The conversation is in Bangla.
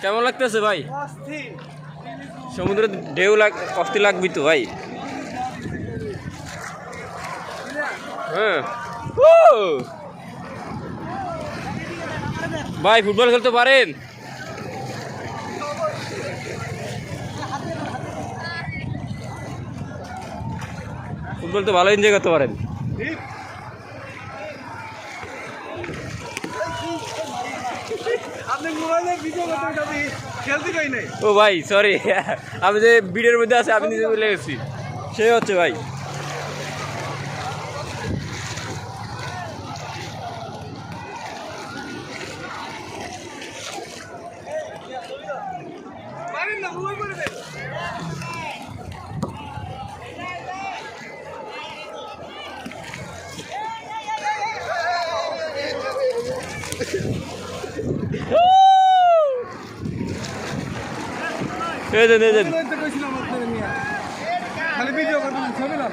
কেমন লাগতেছে ভাই? সমুদ্রের ঢেউ অস্থির লাগবি তো ভাই। হ্যাঁ ভাই, ফুটবল খেলতে পারেন? ফুটবল তো ভালো এনজয় করতে পারেন। ও ভাই সরি, আমি যে ভিডিওর মধ্যে আছে আমি নিজে বলে গেছি, সে হচ্ছে ভাই। খালি ভিডিও করবেন, ছবি না।